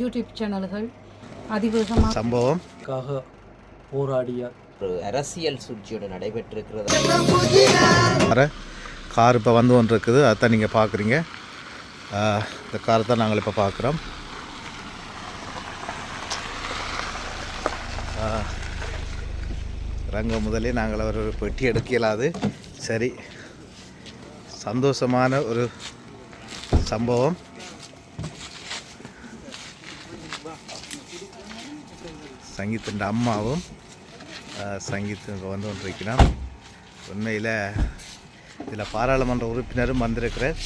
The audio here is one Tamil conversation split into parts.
யூடியூப் சேனல்கள் அதிவேகமாக சம்பவம்காக போராடிய ஒரு அரசியல் சூழ்ச்சியோடு நடைபெற்றிருக்கிறது. கார் இப்போ வந்து ஒன்று இருக்குது, அதான் நீங்கள் பார்க்குறீங்க. இந்த காரை தான் நாங்கள் இப்போ பார்க்குறோம். ரங்க முதலே நாங்கள் அவர் ஒரு பெட்டி எடுக்க இயலாது. சரி, சந்தோஷமான ஒரு சம்பவம். சங்கீத்தின் அம்மாவும் சங்கீத்துக்கு வந்து கொண்டிருக்கிறான். உண்மையில் இதில் பாராளுமன்ற உறுப்பினரும் வந்திருக்கிறார்.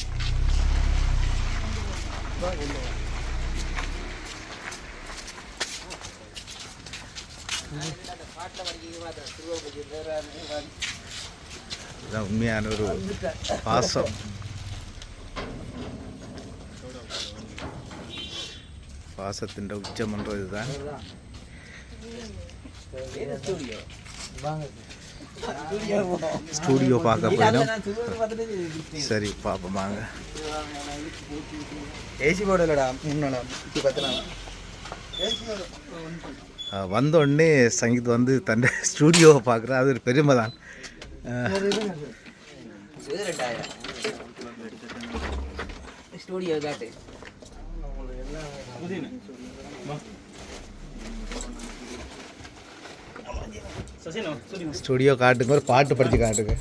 இதுதான் உண்மையான ஒரு பாசம். பாசத்தின் உச்சம்ன்றது இதுதான். ஸ்டூடியோ பார்க்க போயிடும். சரி பார்ப்போம் வாங்க. ஏசி போடலடா வந்தோடனே சங்கீத் வந்து தன் ஸ்டூடியோவை பார்க்குற அது ஒரு பெருமை தான். ஸ்டூடியோ காட்டு ஸ்டூடியோ காட்டுங்க, ஒரு பாட்டு படித்து காட்டுங்க.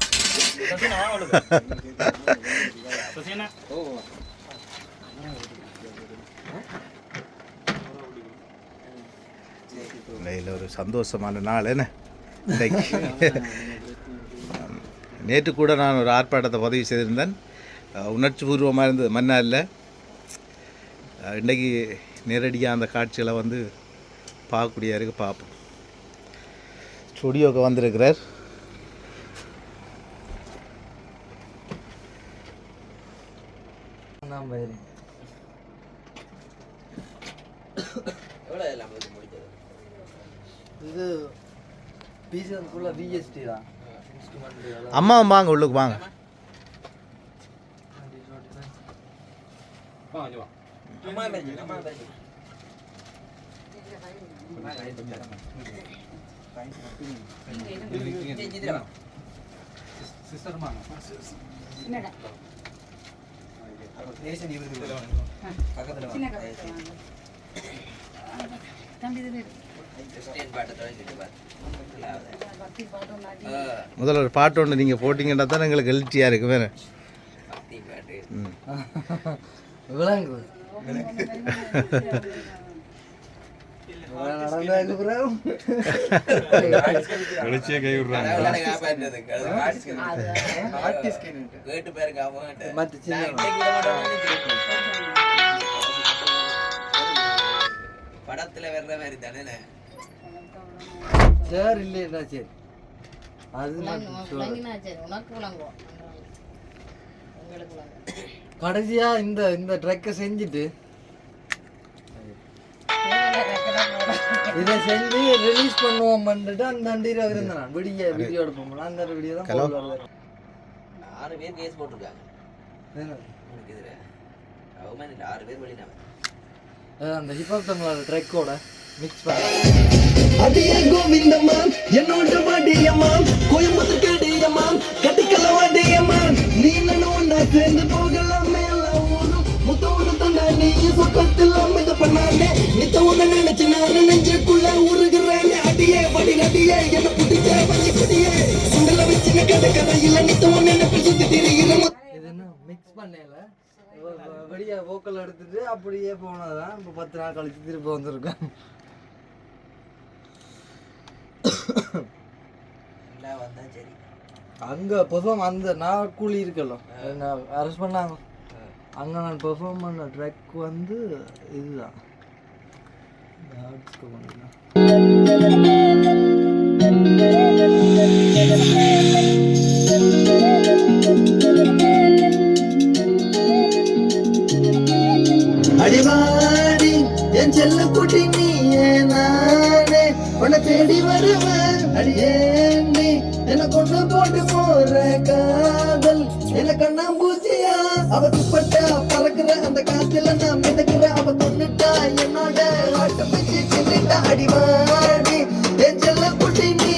இதில் ஒரு சந்தோஷமான நாள் என்ன இன்றைக்கு. நேற்று கூட நான் ஒரு ஆர்ப்பாட்டத்தை பதிவு செய்திருந்தேன். உணர்ச்சி பூர்வமாக இருந்தது மன்னாரில். இன்றைக்கி நேரடியாக அந்த காட்சிகளை வந்து பார்க்கக்கூடிய இருக்கு. பார்ப்போம். ஸ்டுடியோவுக்கு வந்திருக்கிறார். இது பீசன்குள்ள விஎஸ்டி தான். அம்மா வாங்க, உள்ளுக்கு வாங்க. முதல்ல ஒரு பாட்டு ஒன்று நீங்கள் போட்டிங்கன்னா தான் எங்களுக்கு எழுச்சியாக இருக்கு. வேறு படத்துல வர்ற மாதிரி தானே சார் இல்லையா? சரி, அது கடைசியா இந்த ட்ரக்கை செஞ்சுட்டு இதை செஞ்சு ரிலீஸ் பண்ணுவோம் பண்ணிட்டு அந்த வண்டியில் இருந்தான். விடிய வீடியோ எடுப்போம். அந்த வீடியோ தான் 6 பேர் கேஸ் போட்டிருக்காங்க. 6 பேர் வெளியில அந்த ஹிப்ஹாப் தமிழோட ட்ரக்கோட மிக்ஸ் பண்ணி அடியே கோவிந்தம்மா என்னோட வாடியம்மா கோயம்புத்தூர் கேடியம்மா கட்டிக்கல வாடியம்மா நீ ஒன்னா சேர்ந்து போகலாமே எல்லாம் ஊரும் முத்தோடு தந்தா நீ சொக்கத்தில் அமைத பண்ணானே நித்த ஒண்ணு நினைச்சு நான் நெஞ்சுக்குள்ள உருகுறேன். அடியே வடி அடியே என்ன புடிச்ச வச்சு குடியே சுண்டல வச்சு கதை கதையில நித்த ஒண்ணு நினைப்பு சுத்தி திரிகிற இது என்ன மிக்ஸ் பண்ணல வெளியே வோக்கல் எடுத்துட்டு அப்படியே போனதான். இப்போ 10 நாள் கழிச்சு திருப்பி வந்திருக்கேன். அங்க பெர்ஃபார்ம் அந்த நாக்கூலி இருக்கല്ലോ அரெஸ்ட் பண்ணாங்க. அங்க நான் பெர்ஃபார்ம் பண்ண ட்ரக் வந்து இதுதான். அடிவாடி என் செல்ல குட்டி நீயே நானே உன்னை தேடி வருவேன். அடியேண்டி என்ன கொண்டு போட்டு போற காதல் என்ன கண்ணாம்பூச்சியா அவ துப்பட்டா பறக்குற அந்த காத்துல நான் மிதக்குற அவ கொண்டுட்டா என்னோட ஆட்டு பிச்சு சின்னிட்ட அடிவாடி என் செல்ல குட்டி நீ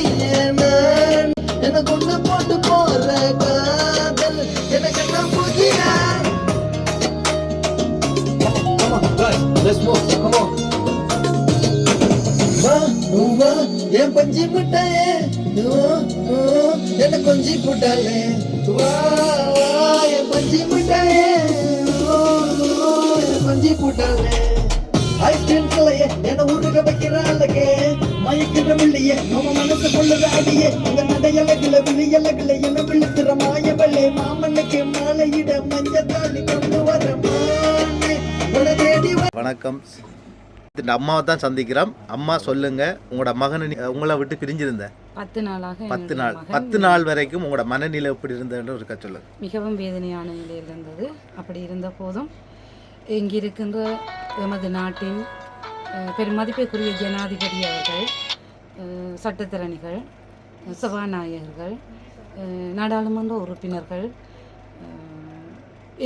நான் எனக்கு ஒண்ணு போட்டு போற காதல் எனக்கு என்ன புதியா. Come on, guys, let's move. Come on. வா என் பஞ்சி முட்டாயே என்ன கொஞ்சி போட்டாலே வா என் பஞ்சி முட்டாயே கொஞ்சி போட்டாலே ஐஸ்கிரீம் கலையே என்ன ஊருக வைக்கிறாளே மயக்கிற வெள்ளியே நம்ம மனசு கொள்ளுற அடியே அந்த நடையலகுல விழியலகுல என்ன விழுத்துற மாய வெள்ளை மாமனுக்கு மாலையிட மஞ்சத்தாளி கொண்டு வர மானே உன தேடி. வணக்கம். இந்த அம்மாவை தான் சந்திக்கிறோம். அம்மா சொல்லுங்க, உங்களோட மகன் உங்களை விட்டு பிரிஞ்சிருந்த 10 நாளாக 10 நாள் வரைக்கும் உங்களோட மனநிலை எப்படி இருந்ததுன்னு ஒரு சொல்லுங்க. மிகவும் வேதனையான நிலையில் இருந்தது. அப்படி இருந்த போதும் இங்கிருக்கின்ற எமது நாட்டின் பெருமதிப்பிற்குரிய ஜனாதிபதி அவர்கள், சட்டத்திறனிகள், சபாநாயகர்கள், நாடாளுமன்ற உறுப்பினர்கள்,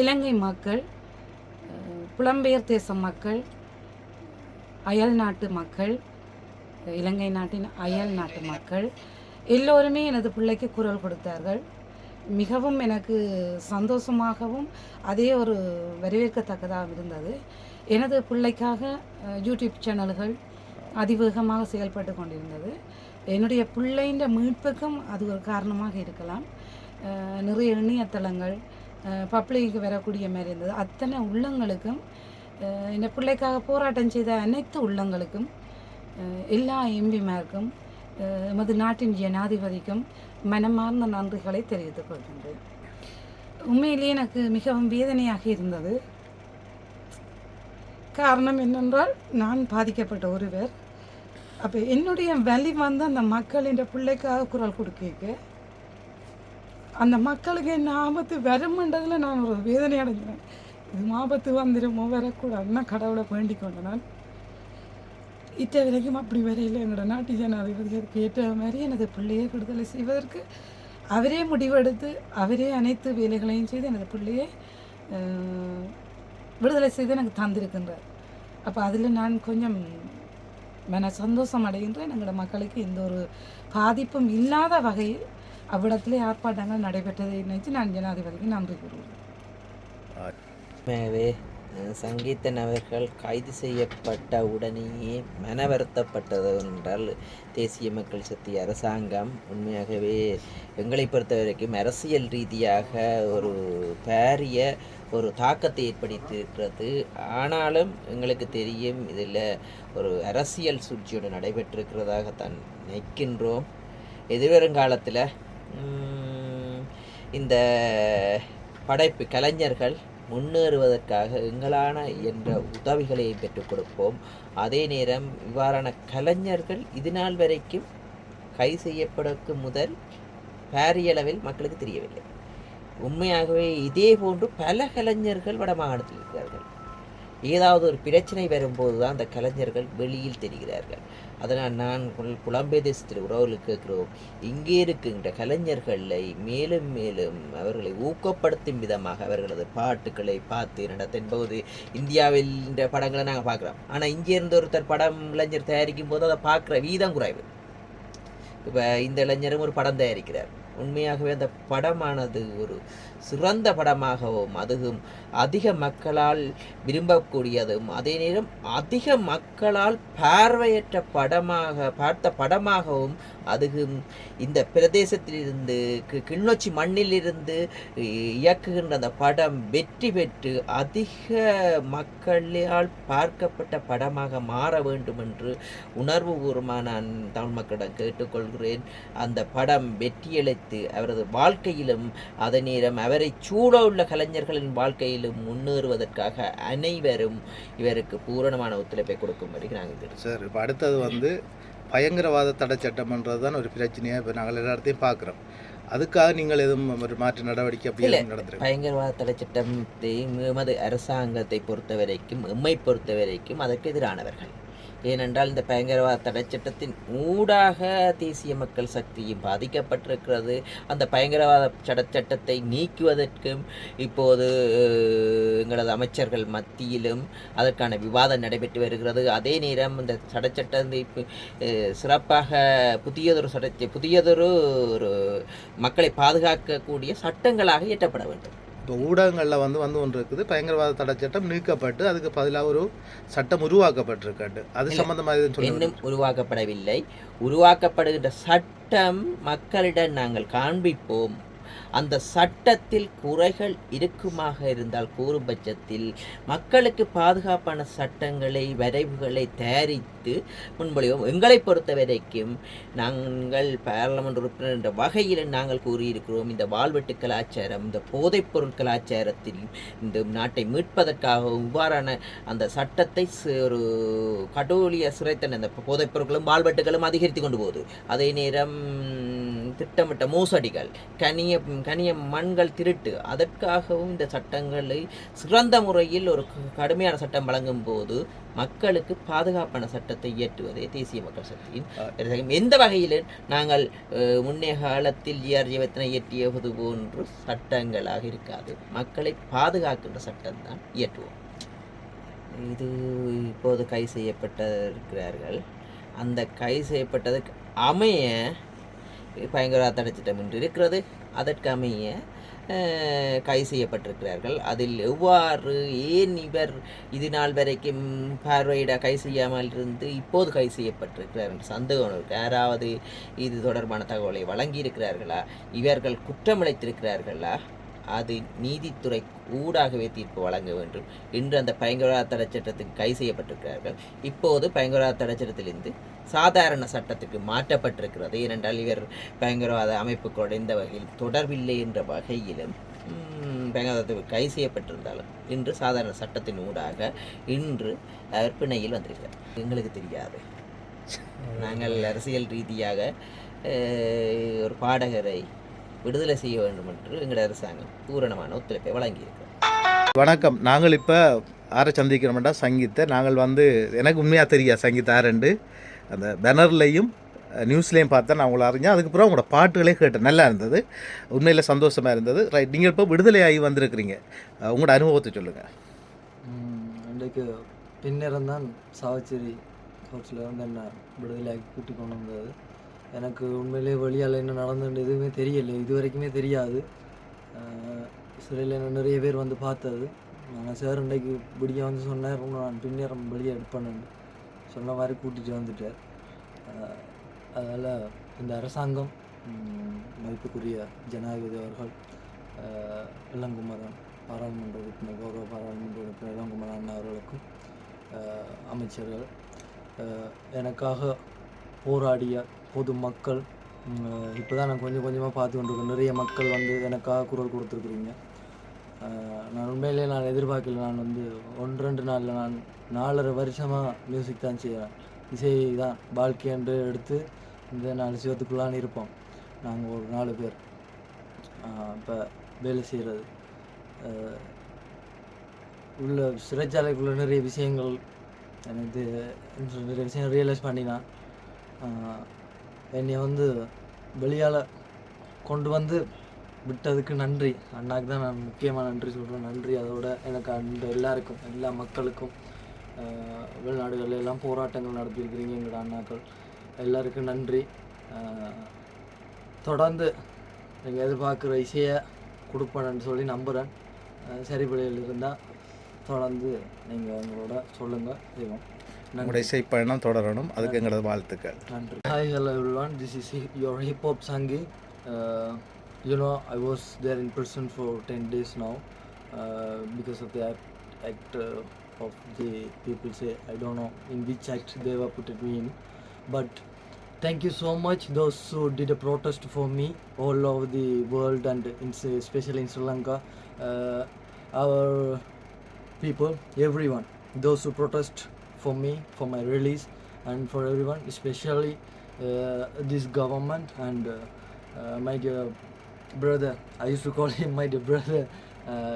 இலங்கை மக்கள், புலம்பெயர் தேச மக்கள், அயல் நாட்டு மக்கள், இலங்கை நாட்டின் அயல் நாட்டு மக்கள் எல்லோருமே எனது பிள்ளைக்கு குரல் கொடுத்தார்கள். மிகவும் எனக்கு சந்தோஷமாகவும் அதே ஒரு வரவேற்கத்தக்கதாக இருந்தது. எனது பிள்ளைக்காக யூடியூப் சேனல்கள் அதிவேகமாக செயல்பட்டு கொண்டிருந்தது. என்னுடைய பிள்ளைன்ற மீட்புக்கும் அது ஒரு காரணமாக இருக்கலாம். நிறைய இணையதளங்கள் பப்ளிக்கு வரக்கூடிய மாதிரி இருந்தது. அத்தனை உள்ளங்களுக்கும், இந்த பிள்ளைக்காக போராட்டம் செய்த அனைத்து உள்ளங்களுக்கும், எல்லா எம்பிமாருக்கும், எமது நாட்டின் ஜனாதிபதிக்கும் மனமார்ந்த நன்றிகளை தெரிவித்துக் கொள்கின்றேன். உண்மையிலேயே எனக்கு மிகவும் வேதனையாக இருந்தது. காரணம் என்னென்றால், நான் பாதிக்கப்பட்ட ஒருவர். அப்போ என்னுடைய வலி வந்து அந்த மக்கள் இந்த பிள்ளைக்காக குரல் கொடுக்க, அந்த மக்களுக்கு என்ன ஆபத்து வரும்ன்றதில் நான் ஒரு வேதனை அடைஞ்சினேன். இது ஆபத்து வந்துடுமோ வரக்கூடாதுன்னா கடவுளை வேண்டிக் கொண்டு நான் இட்ட வரைக்கும் அப்படி வரையில் எங்களோட நாட்டு ஜனாதிபதி அதுக்கு ஏற்ற மாதிரி எனது பிள்ளையை விடுதலை செய்வதற்கு அவரே முடிவெடுத்து அவரே அனைத்து வேலைகளையும் செய்து எனது பிள்ளையை விடுதலை செய்து எனக்கு தந்திருக்கின்றார். அப்போ அதில் நான் கொஞ்சம் சந்தோஷம் அடைகின்றேன். எங்களோட மக்களுக்கு எந்த ஒரு பாதிப்பும் இல்லாத வகையில் அவ்விடத்திலே ஆர்ப்பாட்டங்கள் நடைபெற்றதை நினைத்து நான் ஜனாதிபதிக்கு நன்றி கூறுகிறேன். உண்மையாகவே சங்கீதன் அவர்கள் கைது செய்யப்பட்ட உடனேயே மனவருத்தப்பட்டது என்றால் தேசிய மக்கள் சக்தி அரசாங்கம் உண்மையாகவே எங்களை பொறுத்த வரைக்கும் அரசியல் ரீதியாக ஒரு பாரிய ஒரு தாக்கத்தை ஏற்படுத்தியிருக்கிறது. ஆனாலும் எங்களுக்கு தெரியும் இதில் ஒரு அரசியல் சூழ்ச்சியோடு நடைபெற்றிருக்கிறதாகத்தான் நினைக்கின்றோம். எதிர்வருங்காலத்தில் இந்த படைப்பு கலைஞர்கள் முன்னேறுவதற்காக எங்களான என்ற உதவிகளை பெற்றுக் கொடுப்போம். அதே நேரம் இவ்வாறான கலைஞர்கள் இதுநாள் வரைக்கும் கைது செய்யப்படக்கு முதல் பாரியளவில் மக்களுக்கு தெரியவில்லை. உண்மையாகவே இதே போன்று பல கலைஞர்கள் வடமாகாணத்தில் இருக்கிறார்கள். ஏதாவது ஒரு பிரச்சனை வரும்போது தான் அந்த கலைஞர்கள் வெளியில் தெரிகிறார்கள். அதனால் நான் புலம்பெயர் தேசத்தில் உறவுகளுக்கு கேட்கிறோம், இங்கே இருக்கின்ற கலைஞர்களை மேலும் மேலும் அவர்களை ஊக்கப்படுத்தும் விதமாக அவர்களது பாட்டுக்களை பார்த்து நடத்தின் போது இந்தியாவில் இந்த படங்களை நாங்கள் பார்க்குறோம். ஆனால் இங்கே இருந்து ஒருத்தர் படம் இளைஞர் தயாரிக்கும் போது அதை பார்க்குற வீதம் குறைவு. இப்போ இந்த இளைஞரும் ஒரு படம் தயாரிக்கிறார். உண்மையாகவே அந்த படமானது ஒரு சிறந்த படமாகவும் அதுவும் அதிக மக்களால் விரும்பக்கூடியதும் அதே நேரம் அதிக மக்களால் பார்வையற்ற பார்த்த படமாகவும் அதுவும் இந்த பிரதேசத்திலிருந்து கிளிநொச்சி மண்ணிலிருந்து இயக்குகின்ற அந்த படம் வெற்றி பெற்று அதிக மக்களால் பார்க்கப்பட்ட படமாக மாற வேண்டும் என்று உணர்வுபூர்வமாக நான் தமிழ் மக்களிடம் கேட்டுக்கொள்கிறேன். அந்த படம் வெற்றியளித்து அவரது வாழ்க்கையிலும் அதே நேரம் அவரை சூழ உள்ள கலைஞர்களின் வாழ்க்கையிலும் முன்னேறுவதற்காக அனைவரும் இவருக்கு பூரணமான ஒத்துழைப்பை கொடுக்கும்படி நாங்கள் சார். இப்போ அடுத்தது பயங்கரவாத தடை சட்டம்ன்றது தான் ஒரு பிரச்சனையாக இப்போ நாங்கள் எல்லா இடத்தையும் பார்க்குறோம். அதுக்காக நீங்கள் எதுவும் ஒரு மாற்று நடவடிக்கை அப்படி நடத்துகிறீங்க? பயங்கரவாத தடை சட்டத்தை எமது அரசாங்கத்தை பொறுத்த வரைக்கும் எம்மை பொறுத்த வரைக்கும் அதற்கு எதிரானவர்கள். ஏனென்றால் இந்த பயங்கரவாத தடை சட்டத்தின் ஊடாக தேசிய மக்கள் சக்தியும் பாதிக்கப்பட்டிருக்கிறது. அந்த பயங்கரவாத சட்டத்தை நீக்குவதற்கும் இப்போது எங்களது அமைச்சர்கள் மத்தியிலும் அதற்கான விவாதம் நடைபெற்று வருகிறது. அதே நேரம் இந்த தடைச்சட்டம் சிறப்பாக புதியதொரு ஒரு மக்களை பாதுகாக்கக்கூடிய சட்டங்களாக இயற்றப்பட வேண்டும். இப்போ ஊடகங்களில் வந்து ஒன்று இருக்குது, பயங்கரவாத தடை சட்டம் நீக்கப்பட்டு அதுக்கு பதிலாக ஒரு சட்டம் உருவாக்கப்பட்டிருக்காண்டு. அது சம்பந்தமாக இன்னும் உருவாக்கப்படவில்லை. உருவாக்கப்படுகின்ற சட்டம் மக்களிடம் நாங்கள் காண்பிப்போம். அந்த சட்டத்தில் குறைகள் இருக்குமாக இருந்தால் கூறும் பட்சத்தில் மக்களுக்கு பாதுகாப்பான சட்டங்களை வரைவுகளை தயாரித்து முன்மொழிவோம். எங்களை பொறுத்த வரைக்கும் நாங்கள் பாராளுமன்ற உறுப்பினர் என்ற வகையில் நாங்கள் கூறியிருக்கிறோம், இந்த வாழ்வெட்டு கலாச்சாரம், இந்த போதைப்பொருள் கலாச்சாரத்தில் இந்த நாட்டை மீட்பதற்காக இவ்வாறான அந்த சட்டத்தை ஒரு கடூழிய சிறைத்தன இந்த போதைப்பொருட்களும் வாழ்வெட்டுகளும் அதிகரித்து கொண்டு போகுது. அதே நேரம் திட்டமிட்ட மோசடிகள், கனிய மண்கள் திருட்டு, அதற்காகவும் இந்த சட்டங்களை சிறந்த முறையில் ஒரு கடுமையான சட்டம் வழங்கும் போது மக்களுக்கு பாதுகாப்பான சட்டத்தை இயற்றுவதே தேசிய மக்கள் சக்தியின் எந்த வகையில் நாங்கள் முன்னைய காலத்தில் ஜிஆர்ஜிவத்தினை இயற்றியது போன்று சட்டங்களாக இருக்காது. மக்களை பாதுகாக்கின்ற சட்டம் தான் இயற்றுவோம். இது இப்போது கைது செய்யப்பட்டிருக்கிறார்கள். அந்த கைது செய்யப்பட்டதுக்கு அமைய பயங்கரவாத தடை சட்டம் என்று இருக்கிறது. அதற்கு அமைய கைது செய்யப்பட்டிருக்கிறார்கள். அதில் எவ்வாறு ஏன் இவர் இது நாள் வரைக்கும் பார்வையிட கைது செய்யாமல் இருந்து இப்போது கைது செய்யப்பட்டிருக்கிறார் என்று சந்தேகம் இருக்கு. யாராவது இது தொடர்பான தகவலை வழங்கியிருக்கிறார்களா, இவர்கள் குற்றமிழைத்திருக்கிறார்களா, அது நீதித்துறை ஊடாகவே தீர்ப்பு வழங்க வேண்டும் என்று அந்த பயங்கரவாத தடை சட்டத்துக்கு கைது செய்யப்பட்டிருக்கிறார்கள். இப்போது பயங்கரவாத தடை சட்டத்திலிருந்து சாதாரண சட்டத்துக்கு மாற்றப்பட்டிருக்கிறது. ஏனென்றால் இவர் பயங்கரவாத அமைப்புகளோடு இந்த வகையில் தொடர்பில்லை என்ற வகையிலும் பயங்கரவாதத்துக்கு கைது செய்யப்பட்டிருந்தாலும் இன்று சாதாரண சட்டத்தின் ஊடாக இன்று அவர் பிணையில் வந்திருக்கிறார். எங்களுக்கு தெரியாது. நாங்கள் அரசியல் ரீதியாக ஒரு பாடகரை விடுதலை செய்ய வேண்டும் என்று எங்களுடைய அரசாங்கம் பூரணமான ஒத்துழைப்பை வழங்கியிருக்கிறோம். வணக்கம். நாங்கள் இப்போ ஆரை சந்திக்கிறோம்டா சங்கீத்தை. நாங்கள் வந்து எனக்கு உண்மையாக தெரியாது சங்கீத் ஆரண்டு. அந்த பேனர்லையும் நியூஸ்லேயும் பார்த்தா நான் உங்களை அறிஞ்சேன். அதுக்கப்புறம் உங்களோட பாட்டுகளே கேட்டேன், நல்லா இருந்தது, உண்மையில் சந்தோஷமாக இருந்தது. ரைட், நீங்கள் இப்போ விடுதலை ஆகி வந்திருக்கிறீங்க, உங்களோட அனுபவத்தை சொல்லுங்கள். இன்றைக்கு பின்னரம் தான் சாவச்சேரி கோர்ட்ஸில் வந்து என்ன விடுதலையாக்கி கூட்டி கொண்டு வந்தது. எனக்கு உண்மையிலே வழியால் என்ன நடந்துட்டு எதுவுமே தெரியலை, இது வரைக்குமே தெரியாது. சிறையில் என்ன நிறைய பேர் வந்து பார்த்தது. நான் சார் இன்றைக்கு பிடிக்க வந்து சொன்னேன், நான் பின்னேறம் வெளியே எடுப்பேன்னு சொன்ன மாதிரி கூட்டிகிட்டு வந்துட்டார். அதனால் இந்த அரசாங்கம், மதிப்புக்குரிய ஜனாதிபதி அவர்கள், இளங்குமரன் பாராளுமன்ற உறுப்பினர், கௌரவ பாராளுமன்ற உறுப்பினர் இளங்குமரன் அண்ணா அவர்களுக்கும், அமைச்சர்கள், எனக்காக போராடிய பொதுமக்கள், இப்போ தான் நான் கொஞ்சம் கொஞ்சமாக பார்த்து கொண்டிருக்கேன். நிறைய மக்கள் வந்து எனக்காக குரல் கொடுத்துருக்குறீங்க. நான் உண்மையிலே நான் எதிர்பார்க்கல. நான் வந்து 1-2 நாளில் நான் 4.5 வருஷமாக மியூசிக் தான் செய்கிறேன். இசை தான் வாழ்க்கை என்று எடுத்து இந்த 4 சிவத்துக்குள்ளான்னு இருப்போம். நாங்கள் ஒரு 4 பேர் இப்போ வேலை செய்கிறது. உள்ள சிறைச்சாலைக்குள்ள நிறைய விஷயங்கள் எனக்கு நிறைய விஷயம் ரியலைஸ் பண்ணினா என்னை வந்து வெளியால் கொண்டு வந்து விட்டதுக்கு நன்றி. அண்ணாக்கு தான் நான் முக்கியமாக நன்றி சொல்கிறேன். நன்றி. அதோட எனக்கு அந்த எல்லாருக்கும், எல்லா மக்களுக்கும், வெளிநாடுகளில் எல்லாம் போராட்டங்கள் நடத்தியிருக்கிறீங்க எங்களோட அண்ணாக்கள் எல்லாருக்கும் நன்றி. தொடர்ந்து நீங்கள் எதிர்பார்க்குற இசையை கொடுப்பேன்னு சொல்லி நம்புகிறேன். சரி பிள்ளைகள் இருந்தால் தொடர்ந்து நீங்கள் எங்களோட சொல்லுங்கள், செய்வோம். நம்முடைய இசை பயணம் தொடரணும், அதுக்கு எங்களது வாழ்த்துக்கள். நன்றி. Hi, hello everyone. This is your hip hop Sangi. You know, I was there in prison for 10 days now because of the act of the people say, I don't know in which act they were put me in, but thank you so much those who did a protest for me all over the world and especially in Sri Lanka. Our people, everyone, those who protest for me, for my release, and for everyone, especially this government and my dear brother. I used to call him my dear brother,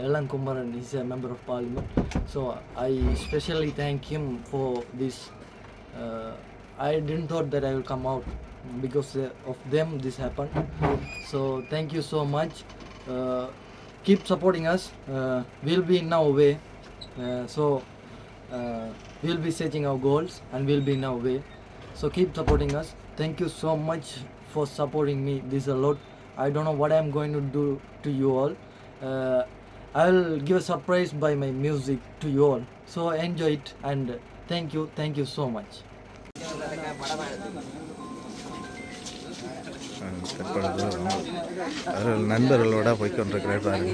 Elan Kumaran. He's a member of parliament, so I especially thank him for this I didn't thought that I will come out because of them this happened. So thank you so much. Keep supporting us. We'll be in our way. We'll be setting our goals and we'll be in our way. So keep supporting us. Thank you so much for supporting me this a lot. I don't know what I'm going to do to you all. I'll give a surprise by my music to you all. So enjoy it and thank you so much. தற்பொழுது அவர்கள் நண்பர்களோட போய் கொண்டிருக்கிறார் பாருங்க.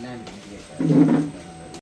வாங்க